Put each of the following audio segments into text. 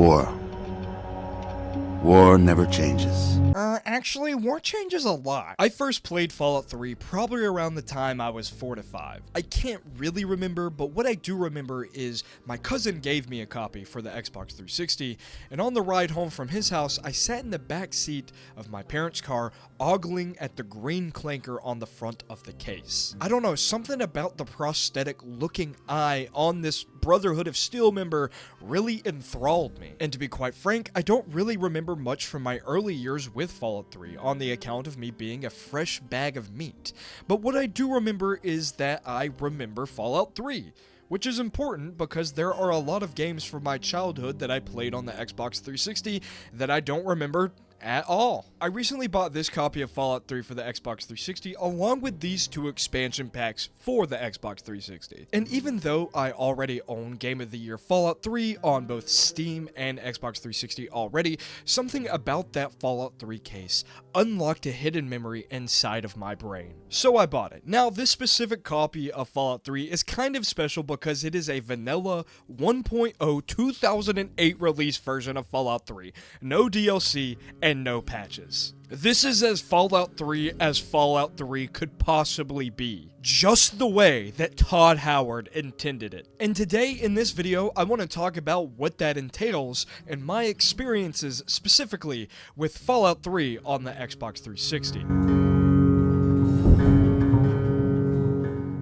war. War never changes. Actually, war changes a lot. I first played Fallout 3 probably around the time I was 4 to 5. I can't really remember, but what I do remember is my cousin gave me a copy for the Xbox 360, and on the ride home from his house, I sat in the back seat of my parents' car, ogling at the green clanker on the front of the case. I don't know, something about the prosthetic looking eye on this Brotherhood of Steel member really enthralled me. And to be quite frank, I don't really remember much from my early years with Fallout 3 on the account of me being a fresh bag of meat. But what I do remember is that I remember Fallout 3. Which is important because there are a lot of games from my childhood that I played on the Xbox 360 that I don't remember at all. I recently bought this copy of Fallout 3 for the Xbox 360 along with these 2 expansion packs for the Xbox 360. And even though I already own Game of the Year Fallout 3 on both Steam and Xbox 360 already, something about that Fallout 3 case unlocked a hidden memory inside of my brain. So I bought it. Now, this specific copy of Fallout 3 is kind of special because it is a vanilla 1.0 2008 release version of Fallout 3. No DLC and no patches. This is as Fallout 3 as Fallout 3 could possibly be. Just the way that Todd Howard intended it. And today in this video, I want to talk about what that entails and my experiences specifically with Fallout 3 on the Xbox 360.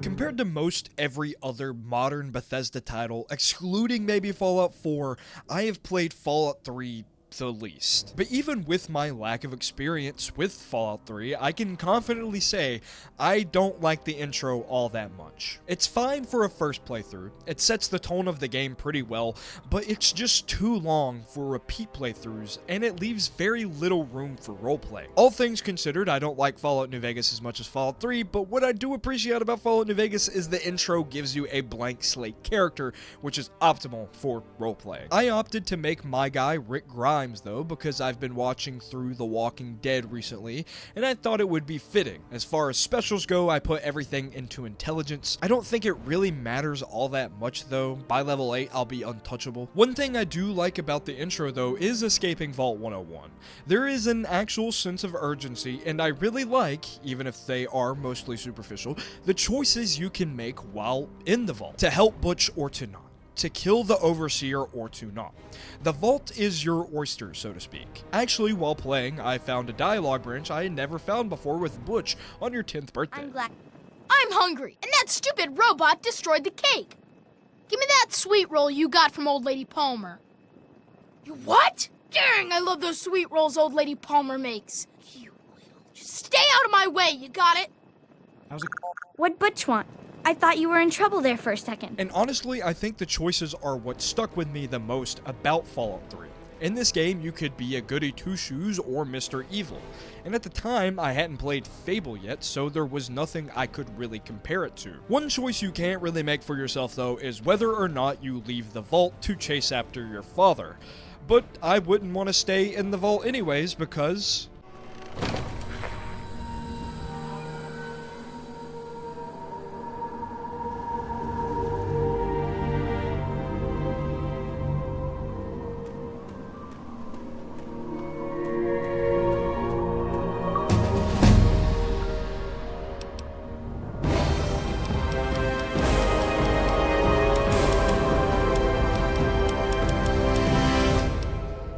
Compared to most every other modern Bethesda title, excluding maybe Fallout 4, I have played Fallout 3 the least. But even with my lack of experience with Fallout 3, I can confidently say I don't like the intro all that much. It's fine for a first playthrough, it sets the tone of the game pretty well, but it's just too long for repeat playthroughs, and it leaves very little room for roleplay. All things considered, I don't like Fallout New Vegas as much as Fallout 3, but what I do appreciate about Fallout New Vegas is the intro gives you a blank slate character, which is optimal for roleplay. I opted to make my guy Rick Grimes though, because I've been watching through The Walking Dead recently, and I thought it would be fitting. As far as specials go, I put everything into intelligence. I don't think it really matters all that much though. By level 8, I'll be untouchable. One thing I do like about the intro though is escaping Vault 101. There is an actual sense of urgency, and I really like, even if they are mostly superficial, the choices you can make while in the vault, to help Butch or to not, to kill the Overseer or to not. The vault is your oyster, so to speak. Actually, while playing, I found a dialogue branch I had never found before with Butch on your 10th birthday. I'm hungry, and that stupid robot destroyed the cake. Give me that sweet roll you got from Old Lady Palmer. You what? Dang, I love those sweet rolls Old Lady Palmer makes. You little... Just stay out of my way, you got it? How's it? What'd Butch want? I thought you were in trouble there for a second. And honestly, I think the choices are what stuck with me the most about Fallout 3. In this game, you could be a goody two-shoes or Mr. Evil. And at the time, I hadn't played Fable yet, so there was nothing I could really compare it to. One choice you can't really make for yourself, though, is whether or not you leave the vault to chase after your father. But I wouldn't want to stay in the vault anyways, because...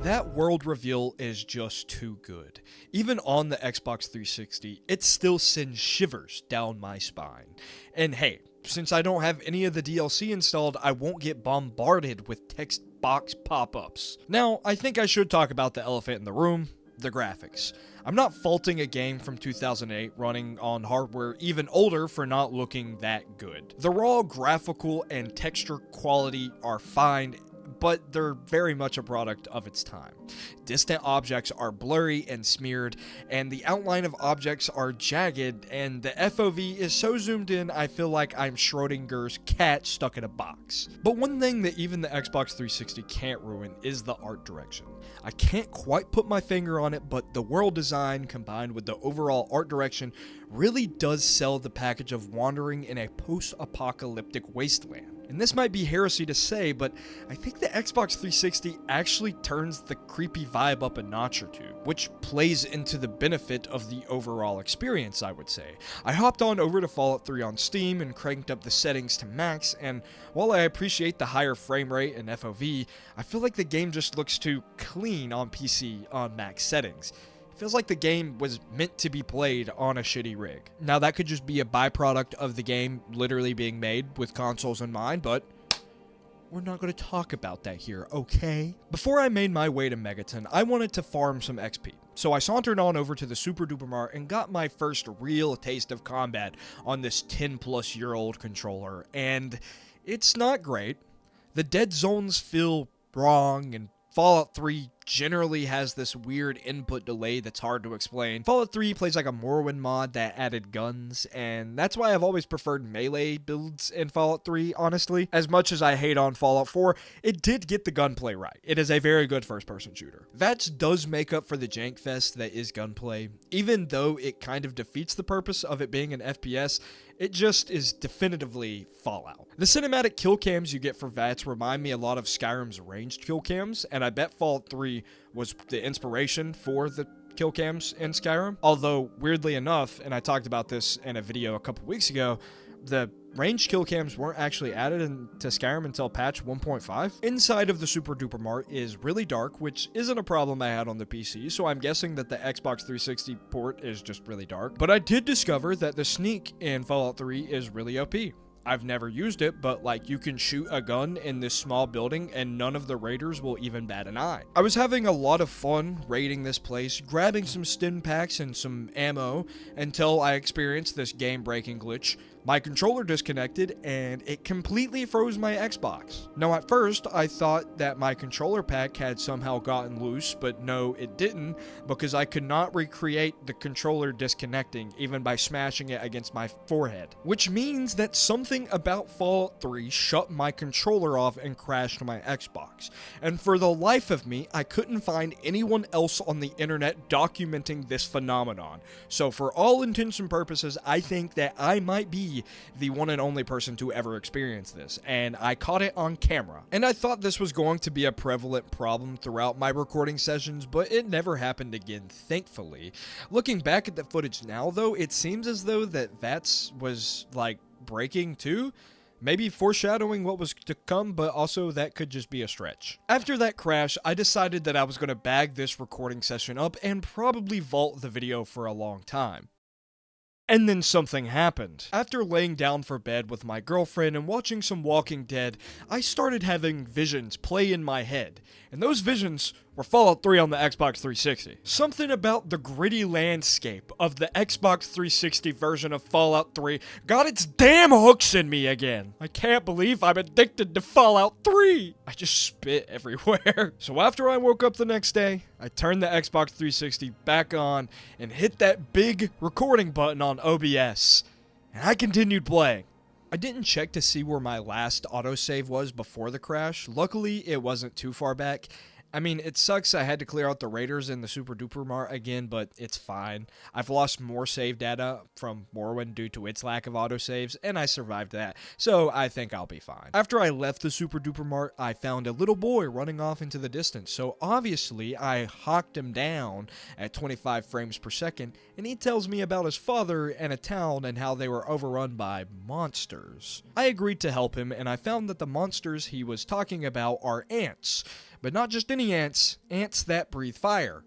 that world reveal is just too good. Even on the Xbox 360, it still sends shivers down my spine. And hey, since I don't have any of the DLC installed, I won't get bombarded with text box pop-ups. Now, I think I should talk about the elephant in the room, the graphics. I'm not faulting a game from 2008 running on hardware even older for not looking that good. The raw graphical and texture quality are fine, but they're very much a product of its time. Distant objects are blurry and smeared, and the outline of objects are jagged, and the FOV is so zoomed in I feel like I'm Schrodinger's cat stuck in a box. But one thing that even the Xbox 360 can't ruin is the art direction. I can't quite put my finger on it, but the world design combined with the overall art direction really does sell the package of wandering in a post-apocalyptic wasteland. And this might be heresy to say, but I think the Xbox 360 actually turns the creepy vibe up a notch or two, which plays into the benefit of the overall experience, I would say. I hopped on over to Fallout 3 on Steam and cranked up the settings to max, and while I appreciate the higher frame rate and FOV, I feel like the game just looks too clean on PC on max settings. It feels like the game was meant to be played on a shitty rig. Now that could just be a byproduct of the game literally being made with consoles in mind, but we're not going to talk about that here, okay? Before I made my way to Megaton, I wanted to farm some XP. So I sauntered on over to the Super Duper Mart and got my first real taste of combat on this 10-plus-year-old controller, and it's not great. The dead zones feel wrong, and Fallout 3 generally has this weird input delay that's hard to explain. Fallout 3 plays like a Morrowind mod that added guns, and that's why I've always preferred melee builds in Fallout 3, honestly. As much as I hate on Fallout 4, it did get the gunplay right. It is a very good first-person shooter. That does make up for the jank fest that is gunplay. Even though it kind of defeats the purpose of it being an FPS, it just is definitively Fallout. The cinematic kill cams you get for VATS remind me a lot of Skyrim's ranged kill cams, and I bet Fallout 3 was the inspiration for the kill cams in Skyrim. Although, weirdly enough, and I talked about this in a video a couple weeks ago, the ranged kill cams weren't actually added into Skyrim until patch 1.5. Inside of the Super Duper Mart is really dark, which isn't a problem I had on the PC, so I'm guessing that the Xbox 360 port is just really dark. But I did discover that the sneak in Fallout 3 is really OP. I've never used it, but like you can shoot a gun in this small building and none of the raiders will even bat an eye. I was having a lot of fun raiding this place, grabbing some stim packs and some ammo until I experienced this game-breaking glitch. My controller disconnected and it completely froze my Xbox. Now at first I thought that my controller pack had somehow gotten loose, but no it didn't, because I could not recreate the controller disconnecting even by smashing it against my forehead. Which means that something about Fallout 3 shut my controller off and crashed my Xbox. And for the life of me, I couldn't find anyone else on the internet documenting this phenomenon. So for all intents and purposes, I think that I might be the one and only person to ever experience this, and I caught it on camera. And I thought this was going to be a prevalent problem throughout my recording sessions, but it never happened again, thankfully. Looking back at the footage now, though, it seems as though that VATS was, like, breaking too. Maybe foreshadowing what was to come, but also that could just be a stretch. After that crash, I decided that I was going to bag this recording session up and probably vault the video for a long time. And then something happened. After laying down for bed with my girlfriend and watching some Walking Dead, I started having visions play in my head. And those visions were Fallout 3 on the Xbox 360. Something about the gritty landscape of the Xbox 360 version of Fallout 3 got its damn hooks in me again. I can't believe I'm addicted to Fallout 3. I just spit everywhere. So after I woke up the next day, I turned the Xbox 360 back on and hit that big recording button on OBS. And I continued playing. I didn't check to see where my last autosave was before the crash. Luckily, it wasn't too far back. I mean, it sucks I had to clear out the raiders in the Super Duper Mart again, but it's fine. I've lost more save data from Morrowind due to its lack of autosaves, and I survived that, so I think I'll be fine. After I left the Super Duper Mart, I found a little boy running off into the distance, so obviously I hawked him down at 25 frames per second, and he tells me about his father and a town and how they were overrun by monsters. I agreed to help him, and I found that the monsters he was talking about are ants. But not just any ants, ants that breathe fire.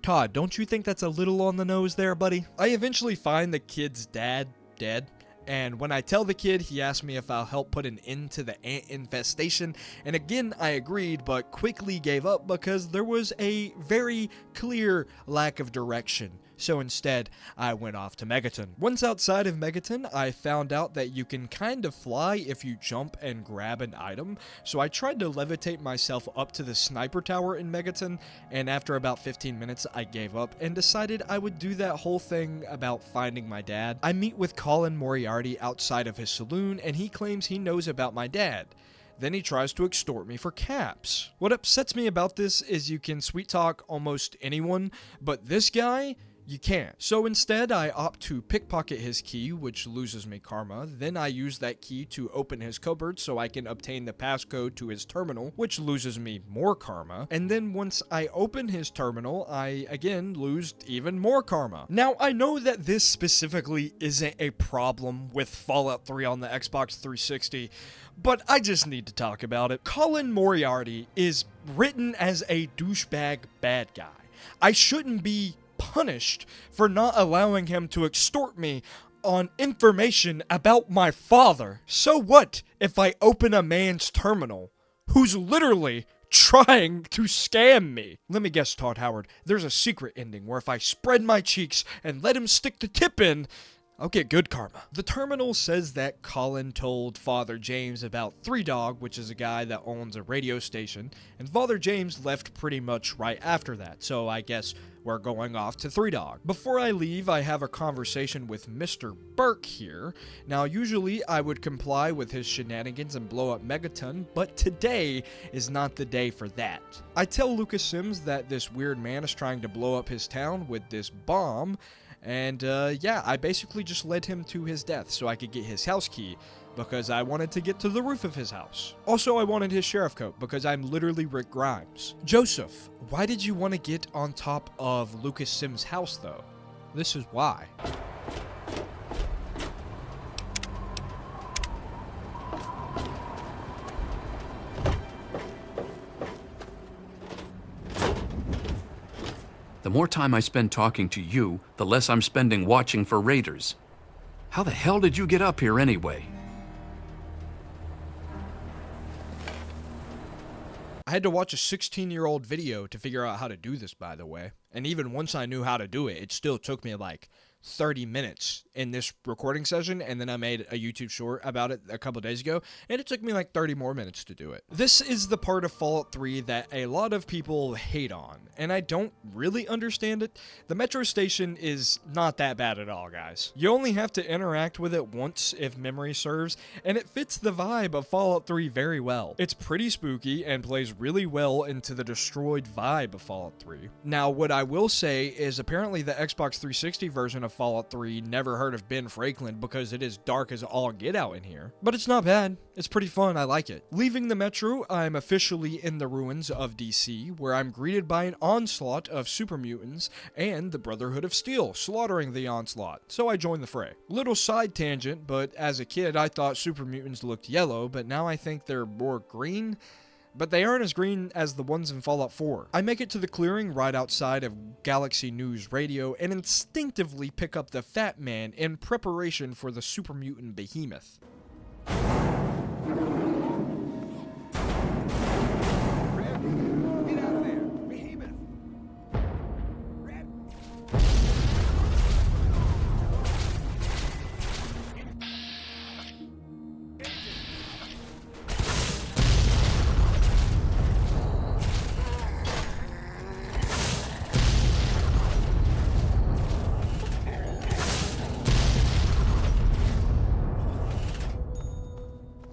Todd, don't you think that's a little on the nose there, buddy? I eventually find the kid's dad dead, and when I tell the kid, he asks me if I'll help put an end to the ant infestation, and again I agreed, but quickly gave up because there was a very clear lack of direction. So instead, I went off to Megaton. Once outside of Megaton, I found out that you can kind of fly if you jump and grab an item, so I tried to levitate myself up to the sniper tower in Megaton, and after about 15 minutes, I gave up and decided I would do that whole thing about finding my dad. I meet with Colin Moriarty outside of his saloon, and he claims he knows about my dad. Then he tries to extort me for caps. What upsets me about this is you can sweet talk almost anyone, but this guy, you can't. So instead, I opt to pickpocket his key, which loses me karma. Then I use that key to open his cupboard so I can obtain the passcode to his terminal, which loses me more karma. And then once I open his terminal, I again lose even more karma. Now, I know that this specifically isn't a problem with Fallout 3 on the Xbox 360, but I just need to talk about it. Colin Moriarty is written as a douchebag bad guy. I shouldn't be punished for not allowing him to extort me on information about my father. So what if I open a man's terminal who's literally trying to scam me? Let me guess, Todd Howard, there's a secret ending where if I spread my cheeks and let him stick the tip in, I'll get good karma. The terminal says that Colin told Father James about Three Dog, which is a guy that owns a radio station, and Father James left pretty much right after that, so I guess we're going off to Three Dog. Before I leave, I have a conversation with Mr. Burke here. Now, usually I would comply with his shenanigans and blow up Megaton, but today is not the day for that. I tell Lucas Sims that this weird man is trying to blow up his town with this bomb, and yeah, I basically just led him to his death so I could get his house key, because I wanted to get to the roof of his house. Also, I wanted his sheriff coat, because I'm literally Rick Grimes. Joseph, why did you want to get on top of Lucas Sims' house, though? This is why. The more time I spend talking to you, the less I'm spending watching for raiders. How the hell did you get up here anyway? I had to watch a 16-year-old video to figure out how to do this, by the way. And even once I knew how to do it, it still took me like 30 minutes in this recording session, and then I made a YouTube short about it a couple days ago, and it took me like 30 more minutes to do it. This is the part of Fallout 3 that a lot of people hate on, and I don't really understand it. The metro station is not that bad at all, guys. You only have to interact with it once if memory serves, and it fits the vibe of Fallout 3 very well. It's pretty spooky and plays really well into the destroyed vibe of Fallout 3. Now, what I will say is apparently the Xbox 360 version of Fallout 3 never heard of Ben Franklin because it is dark as all get out in here. But it's not bad. It's pretty fun. I like it. Leaving the metro, I'm officially in the ruins of DC, where I'm greeted by an onslaught of super mutants and the Brotherhood of Steel slaughtering the onslaught, so I join the fray. Little side tangent, but as a kid I thought super mutants looked yellow, but now I think they're more green. But they aren't as green as the ones in Fallout 4. I make it to the clearing right outside of Galaxy News Radio and instinctively pick up the Fat Man in preparation for the super mutant behemoth.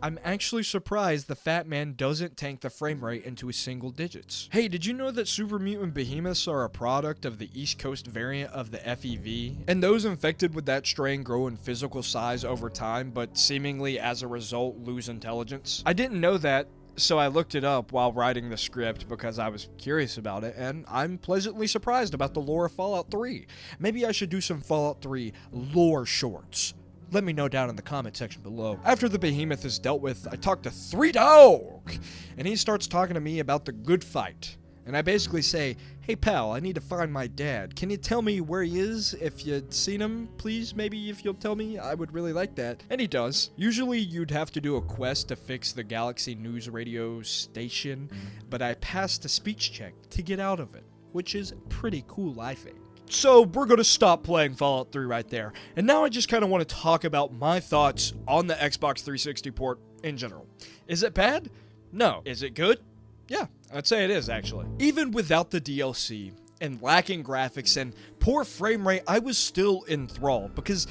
I'm actually surprised the Fat Man doesn't tank the frame rate into a single digits. Hey, did you know that super mutant behemoths are a product of the East Coast variant of the FEV? And those infected with that strain grow in physical size over time, but seemingly as a result lose intelligence? I didn't know that, so I looked it up while writing the script because I was curious about it, and I'm pleasantly surprised about the lore of Fallout 3. Maybe I should do some Fallout 3 lore shorts. Let me know down in the comment section below. After the behemoth is dealt with, I talk to Three Dog, and he starts talking to me about the good fight. And I basically say, hey pal, I need to find my dad. Can you tell me where he is? If you'd seen him, please, maybe if you'll tell me, I would really like that. And he does. Usually you'd have to do a quest to fix the Galaxy News Radio station, but I passed a speech check to get out of it, which is pretty cool, I think. So we're going to stop playing Fallout 3 right there. And now I just kind of want to talk about my thoughts on the Xbox 360 port in general. Is it bad? No. Is it good? Yeah, I'd say it is actually. Even without the DLC and lacking graphics and poor frame rate, I was still enthralled because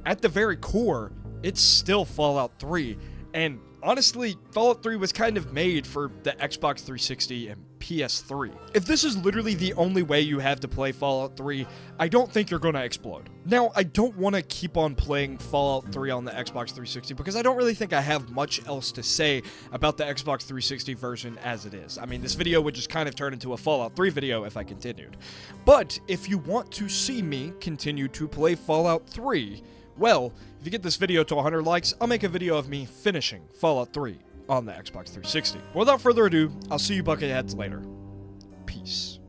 at the very core, it's still Fallout 3. And Honestly, Fallout 3 was kind of made for the Xbox 360 and PS3. If this is literally the only way you have to play Fallout 3, I don't think you're gonna explode. Now, I don't want to keep on playing Fallout 3 on the Xbox 360 because I don't really think I have much else to say about the Xbox 360 version as it is. I mean, this video would just kind of turn into a Fallout 3 video if I continued. But if you want to see me continue to play Fallout 3, well, if you get this video to 100 likes, I'll make a video of me finishing Fallout 3 on the Xbox 360. Without further ado, I'll see you bucketheads later. Peace.